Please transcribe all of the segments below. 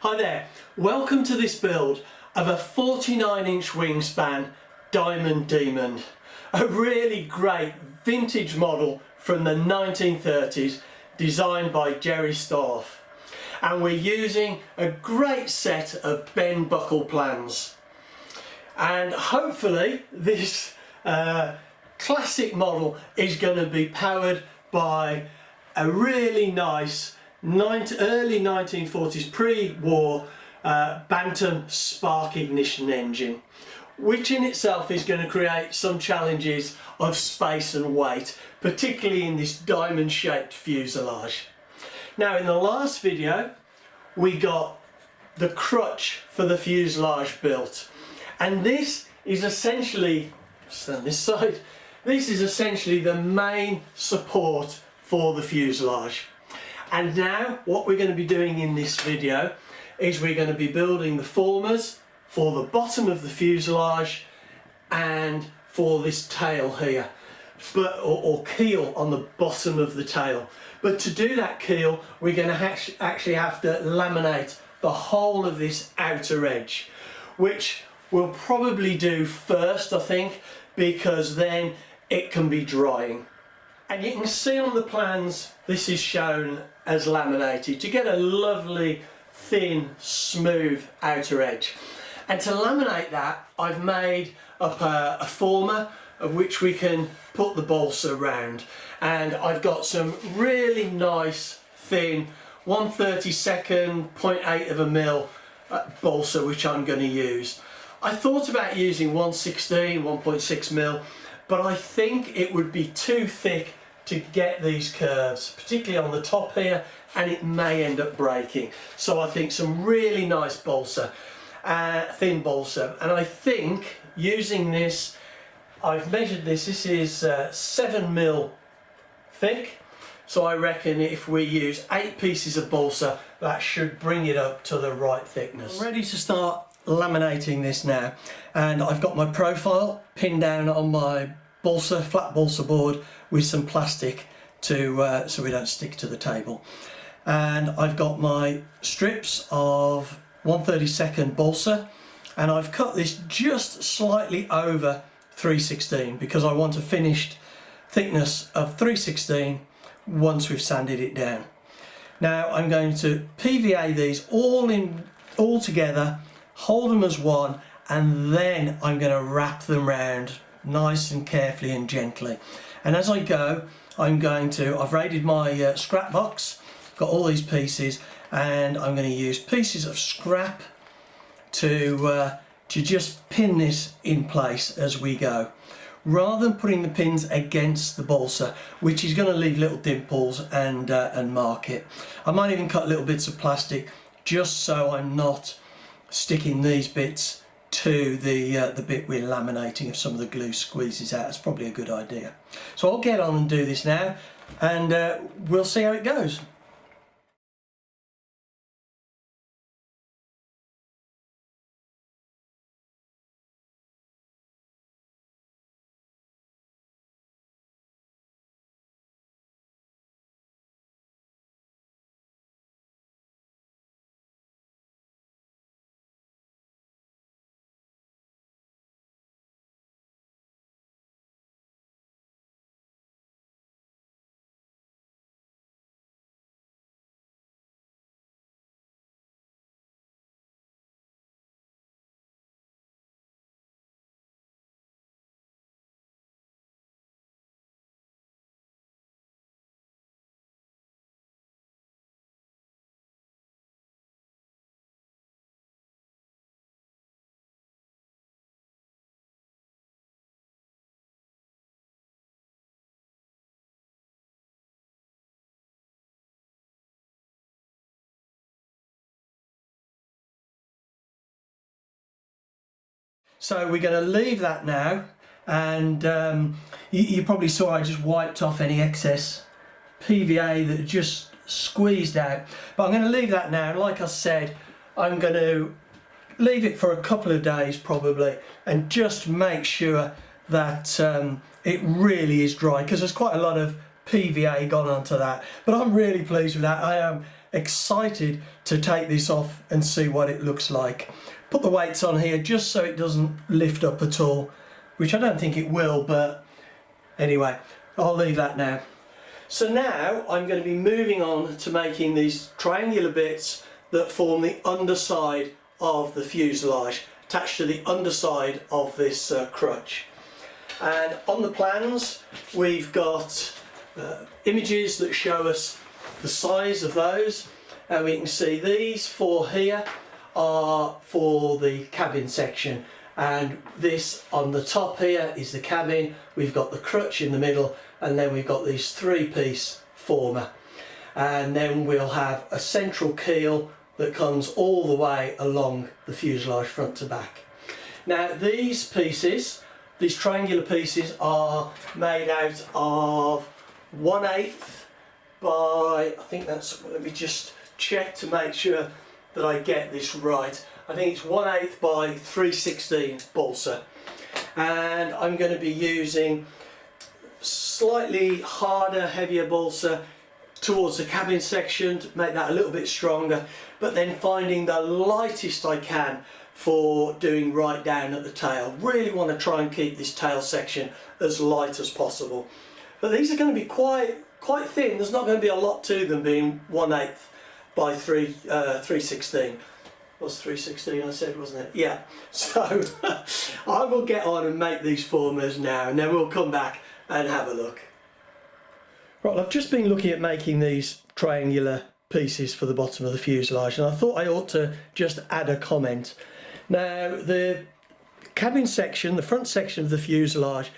Hi there, welcome to this build of a 49-inch wingspan Diamond Demon. A really great vintage model from the 1930s designed by Jerry Stoloff. And we're using a great set of bend buckle plans. And hopefully this classic model is going to be powered by a really nice early 1940s pre-war Bantam spark ignition engine, which in itself is going to create some challenges of space and weight, particularly in this diamond shaped fuselage. Now, in the last video we got the crutch for the fuselage built, and this is essentially, stand this side, this is essentially the main support for the fuselage. And now what we're going to be doing in this video is we're going to be building the formers for the bottom of the fuselage and for this tail here, or keel on the bottom of the tail. But to do that keel, we're going to actually have to laminate the whole of this outer edge, which we'll probably do first, I think, because then it can be drying. And you can see on the plans this is shown as laminated to get a lovely thin smooth outer edge. And to laminate that, I've made up a former of which we can put the balsa around, and I've got some really nice thin 1/32 0.8 of a mil balsa which I'm going to use. I thought about using 1/16 1.6 mil, but I think it would be too thick to get these curves, particularly on the top here, and it may end up breaking. So I think some really nice balsa, thin balsa, and I think using this, I've measured this is 7 mil thick, so I reckon if we use 8 pieces of balsa, that should bring it up to the right thickness. I'm ready to start laminating this now, and I've got my profile pinned down on my balsa, flat balsa board with some plastic to so we don't stick to the table, and I've got my strips of 1/32 balsa, and I've cut this just slightly over 3/16 because I want a finished thickness of 3/16 once we've sanded it down. Now I'm going to PVA these all together, hold them as one, and then I'm going to wrap them round nice and carefully and gently. And as I go, I've raided my scrap box, got all these pieces, and I'm going to use pieces of scrap to just pin this in place as we go, rather than putting the pins against the balsa, which is going to leave little dimples and mark it. I might even cut little bits of plastic just so I'm not sticking these bits to the bit we're laminating. If some of the glue squeezes out, it's probably a good idea. So I'll get on and do this now, and we'll see how it goes. So we're going to leave that now, and you probably saw I just wiped off any excess PVA that just squeezed out, but I'm going to leave that now. Like I said, I'm going to leave it for a couple of days probably, and just make sure that it really is dry, because there's quite a lot of PVA gone onto that. But I'm really pleased with that. I am excited to take this off and see what it looks like. Put the weights on here just so it doesn't lift up at all, which I don't think it will, but anyway, I'll leave that now. So now I'm going to be moving on to making these triangular bits that form the underside of the fuselage, attached to the underside of this crutch. And on the plans we've got images that show us the size of those, and we can see these four here are for the cabin section, and this on the top here is the cabin. We've got the crutch in the middle, and then we've got these three-piece former, and then we'll have a central keel that comes all the way along the fuselage front to back. Now these pieces, these triangular pieces, are made out of 1/8 by, I think that's, let me just check to make sure that I get this right. I think it's 1/8 by 3/16 balsa, and I'm going to be using slightly harder, heavier balsa towards the cabin section to make that a little bit stronger, but then finding the lightest I can for doing right down at the tail. Really want to try and keep this tail section as light as possible. But these are going to be quite thin. There's not going to be a lot to them, being 1/8 by 3/16. Was 3/16 I said, wasn't it? Yeah. So I will get on and make these formers now, and then we'll come back and have a look. Right, I've just been looking at making these triangular pieces for the bottom of the fuselage, and I thought I ought to just add a comment. Now the cabin section, the front section of the fuselage,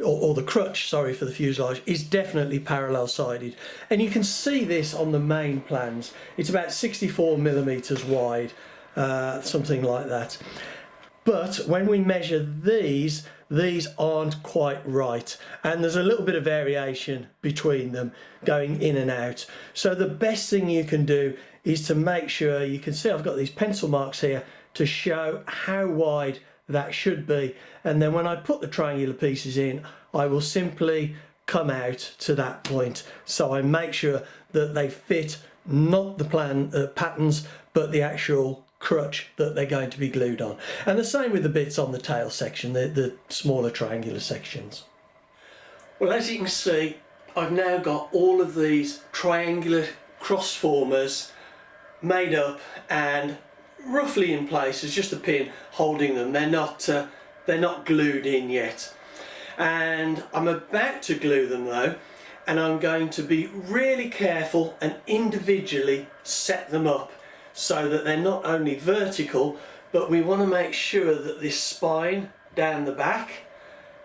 or the crutch, sorry, for the fuselage, is definitely parallel sided, and you can see this on the main plans. It's about 64mm wide, something like that. But when we measure these aren't quite right, and there's a little bit of variation between them going in and out. So the best thing you can do is to make sure, you can see I've got these pencil marks here to show how wide that should be, and then when I put the triangular pieces in, I will simply come out to that point, so I make sure that they fit not the patterns but the actual crutch that they're going to be glued on. And the same with the bits on the tail section, the smaller triangular sections. Well, as you can see, I've now got all of these triangular cross formers made up and roughly in place. There's just a pin holding them. They're not glued in yet, and I'm about to glue them though, and I'm going to be really careful and individually set them up so that they're not only vertical, but we want to make sure that this spine down the back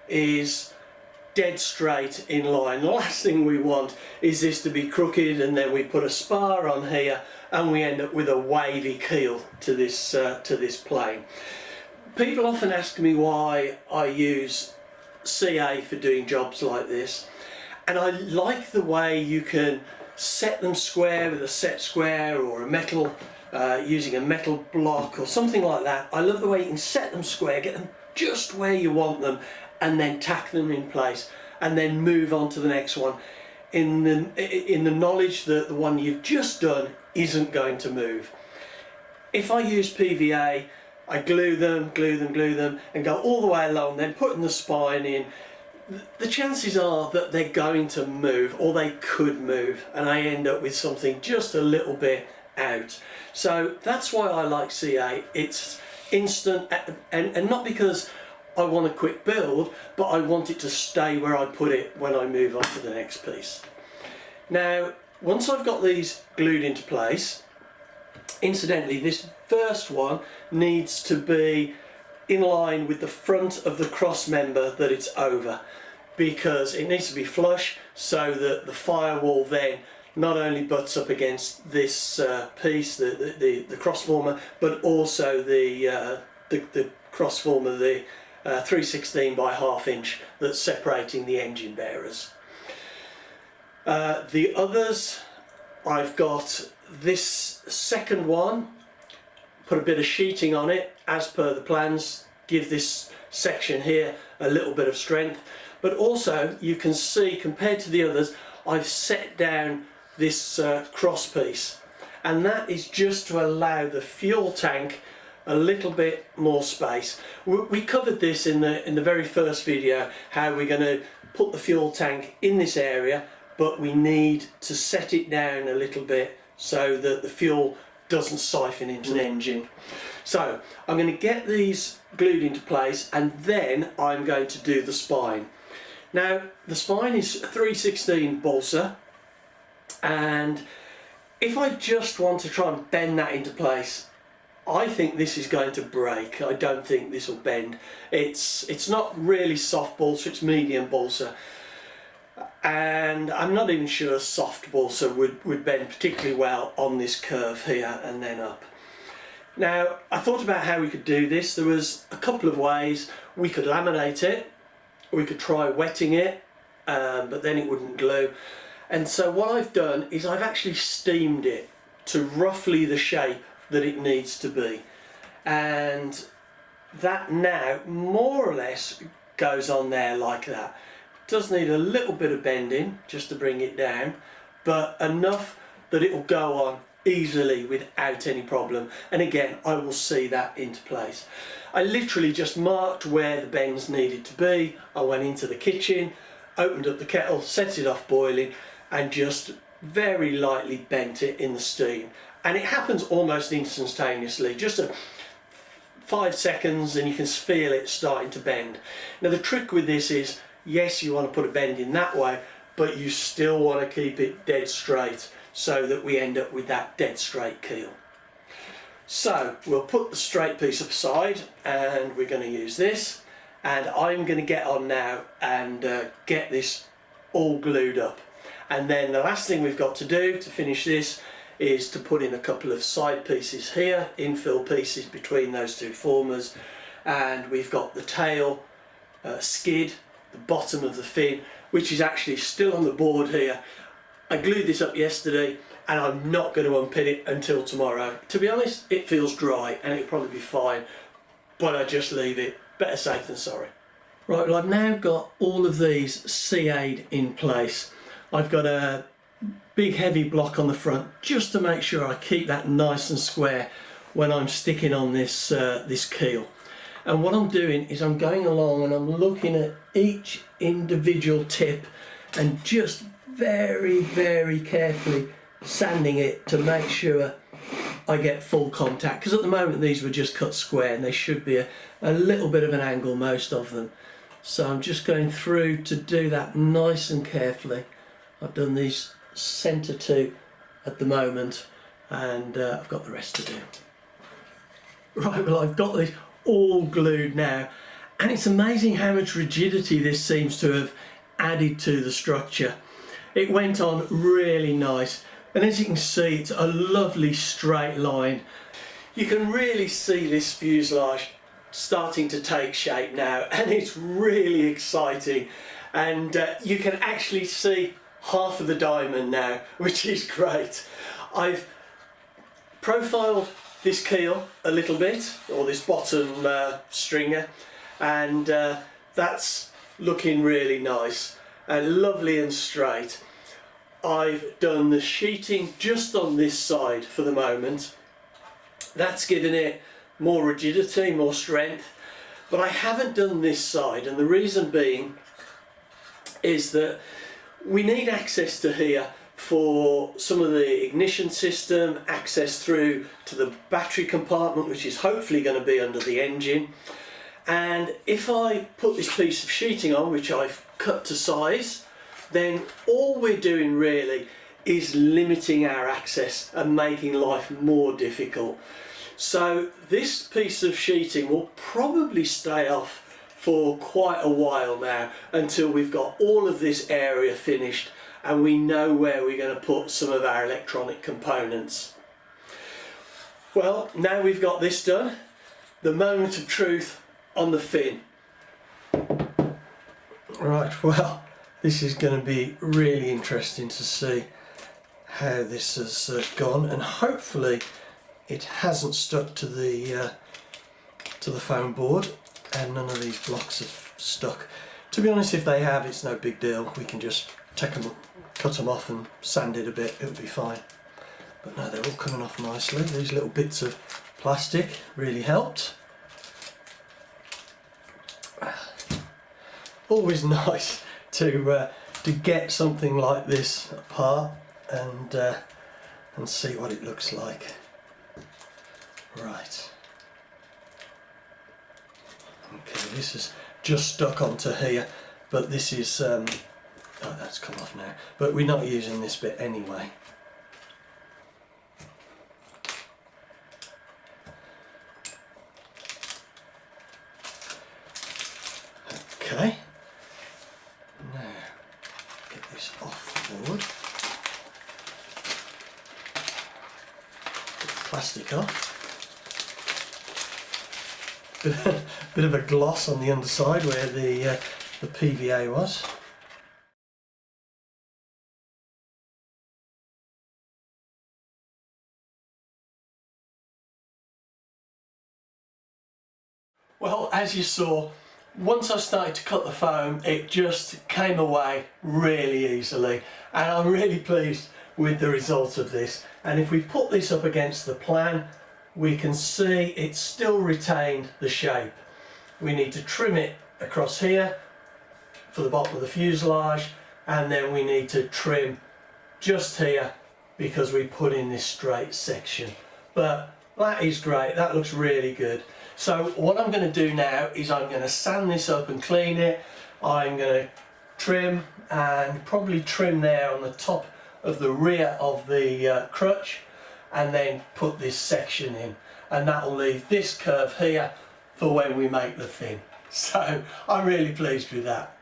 is dead straight in line. The last thing we want is this to be crooked, and then we put a spar on here and we end up with a wavy keel to this plane. People often ask me why I use CA for doing jobs like this, and I like the way you can set them square with a set square, or a metal, using a metal block or something like that. I love the way you can set them square, get them just where you want them, and then tack them in place and then move on to the next one in the knowledge that the one you've just done isn't going to move. If I use PVA, I glue them and go all the way along, then putting the spine in, the chances are that they're going to move, or they could move, and I end up with something just a little bit out. So that's why I like CA. It's instant, and not because I want a quick build, but I want it to stay where I put it when I move on to the next piece. Now, once I've got these glued into place, incidentally, this first one needs to be in line with the front of the cross member that it's over, because it needs to be flush so that the firewall then not only butts up against this piece, the cross former, but also the cross former, the 3/16 by 1/2 inch that's separating the engine bearers. The others, I've got this second one, put a bit of sheeting on it as per the plans, give this section here a little bit of strength, but also you can see compared to the others I've set down this cross piece, and that is just to allow the fuel tank a little bit more space. We covered this in the very first video, how we're going to put the fuel tank in this area, but we need to set it down a little bit so that the fuel doesn't siphon into the engine. So I'm going to get these glued into place, and then I'm going to do the spine. Now the spine is 3/16 balsa, and if I just want to try and bend that into place, I think this is going to break. I don't think this will bend. It's not really soft balsa, it's medium balsa, and I'm not even sure soft balsa would bend particularly well on this curve here and then up. Now I thought about how we could do this. There was a couple of ways. We could laminate it, we could try wetting it, but then it wouldn't glue. And so what I've done is I've actually steamed it to roughly the shape that it needs to be, and that now more or less goes on there like that. Does need a little bit of bending just to bring it down, but enough that it will go on easily without any problem. And again, I will see that into place. I literally just marked where the bends needed to be. I went into the kitchen, opened up the kettle, set it off boiling, and just very lightly bent it in the steam. And it happens almost instantaneously, just 5 seconds, and you can feel it starting to bend. Now the trick with this is, yes, you want to put a bend in that way, but you still want to keep it dead straight so that we end up with that dead straight keel. So we'll put the straight piece aside, and we're going to use this, and I'm going to get on now and get this all glued up. And then the last thing we've got to do to finish this is to put in a couple of side pieces here, infill pieces between those two formers, and we've got the tail skid, the bottom of the fin, which is actually still on the board here. I glued this up yesterday, and I'm not going to unpin it until tomorrow. To be honest, it feels dry and it'll probably be fine, but I just leave it. Better safe than sorry. Right, well, I've now got all of these CA'd in place. I've got a big heavy block on the front just to make sure I keep that nice and square when I'm sticking on this this keel. And what I'm doing is I'm going along and I'm looking at each individual tip and just very, very carefully sanding it to make sure I get full contact, because at the moment these were just cut square and they should be a little bit of an angle, most of them. So I'm just going through to do that nice and carefully. I've done these centre two at the moment, and I've got the rest to do. Right, well, I've got this all glued now, and it's amazing how much rigidity this seems to have added to the structure. It went on really nice, and as you can see, it's a lovely straight line. You can really see this fuselage starting to take shape now, and it's really exciting, and you can actually see half of the diamond now, which is great. I've profiled this keel a little bit, or this bottom stringer, and that's looking really nice and lovely and straight. I've done the sheeting just on this side for the moment. That's given it more rigidity, more strength, but I haven't done this side, and the reason being is that we need access to here for some of the ignition system, access through to the battery compartment, which is hopefully going to be under the engine. And if I put this piece of sheeting on, which I've cut to size, then all we're doing really is limiting our access and making life more difficult. So this piece of sheeting will probably stay off for quite a while now, until we've got all of this area finished and we know where we're going to put some of our electronic components. Well, now we've got this done, the moment of truth on the fin. Right, well, this is going to be really interesting to see how this has gone, and hopefully it hasn't stuck to the foam board and none of these blocks have stuck. To be honest, if they have, it's no big deal. We can just take them, cut them off and sand it a bit, it'll be fine. But no, they're all coming off nicely. These little bits of plastic really helped. Always nice to get something like this apart and see what it looks like. Right. Okay, this is just stuck onto here, but this is oh, that's come off now. But we're not using this bit anyway. Okay. Now get this off the board. Get the plastic off. Bit of a gloss on the underside where the PVA was. Well, as you saw, once I started to cut the foam, it just came away really easily, and I'm really pleased with the result of this. And if we put this up against the plan, we can see it's still retained the shape. We need to trim it across here for the bottom of the fuselage, and then we need to trim just here because we put in this straight section. But that is great, that looks really good. So what I'm going to do now is I'm going to sand this up and clean it. I'm going to trim, and probably trim there on the top of the rear of the crutch, and then put this section in, and that will leave this curve here for when we make the fin. So I'm really pleased with that.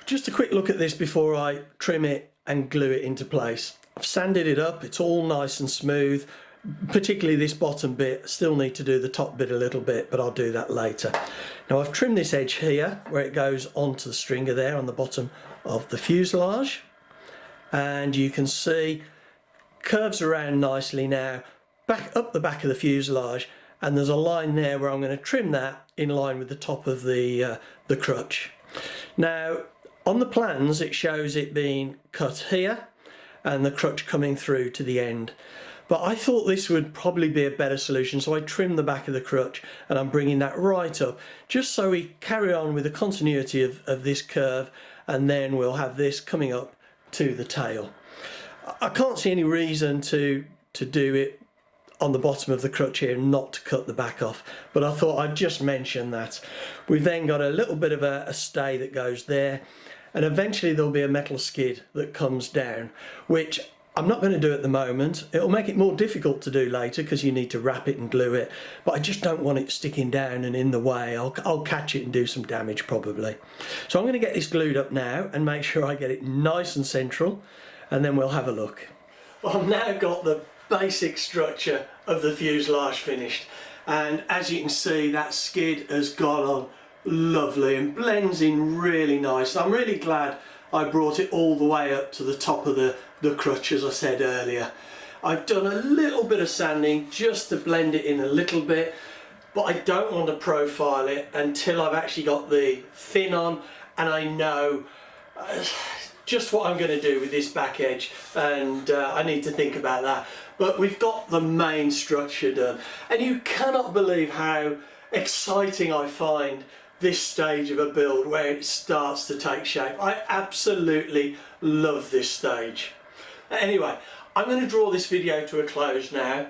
Just a quick look at this before I trim it and glue it into place. I've sanded it up, it's all nice and smooth, particularly this bottom bit. Still need to do the top bit a little bit, but I'll do that later. Now I've trimmed this edge here where it goes onto the stringer there on the bottom of the fuselage, and you can see curves around nicely now, back up the back of the fuselage, and there's a line there where I'm going to trim that in line with the top of the crutch. Now on the plans it shows it being cut here and the crutch coming through to the end, but I thought this would probably be a better solution, so I trimmed the back of the crutch and I'm bringing that right up just so we carry on with the continuity of this curve, and then we'll have this coming up to the tail. I can't see any reason to do it on the bottom of the crutch here and not to cut the back off, but I thought I'd just mention that. We've then got a little bit of a stay that goes there, and eventually there'll be a metal skid that comes down, which I'm not going to do at the moment. It'll make it more difficult to do later because you need to wrap it and glue it, but I just don't want it sticking down and in the way. I'll catch it and do some damage probably. So I'm going to get this glued up now and make sure I get it nice and central, and then we'll have a look. Well, I've now got the basic structure of the fuselage finished, and as you can see that skid has gone on lovely and blends in really nice. I'm really glad I brought it all the way up to the top of the crutch, as I said earlier. I've done a little bit of sanding just to blend it in a little bit, but I don't want to profile it until I've actually got the fin on and I know just what I'm going to do with this back edge, and I need to think about that. But we've got the main structure done, and you cannot believe how exciting I find this stage of a build where it starts to take shape. I absolutely love this stage. Anyway, I'm going to draw this video to a close now,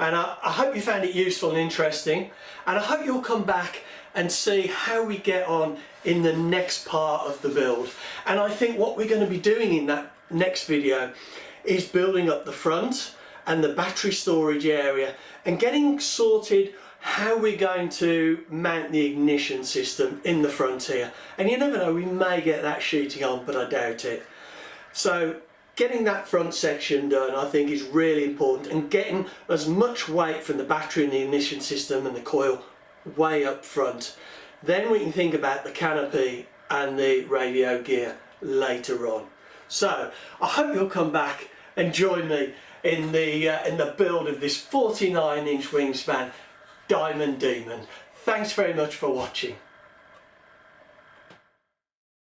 and I hope you found it useful and interesting, and I hope you'll come back and see how we get on in the next part of the build. And I think what we're going to be doing in that next video is building up the front and the battery storage area and getting sorted how we're going to mount the ignition system in the front here. And you never know, we may get that sheeting on, but I doubt it. So getting that front section done I think is really important, and getting as much weight from the battery and the ignition system and the coil way up front. Then we can think about the canopy and the radio gear later on. So I hope you'll come back and join me in the build of this 49-inch wingspan Diamond Demon. Thanks very much for watching.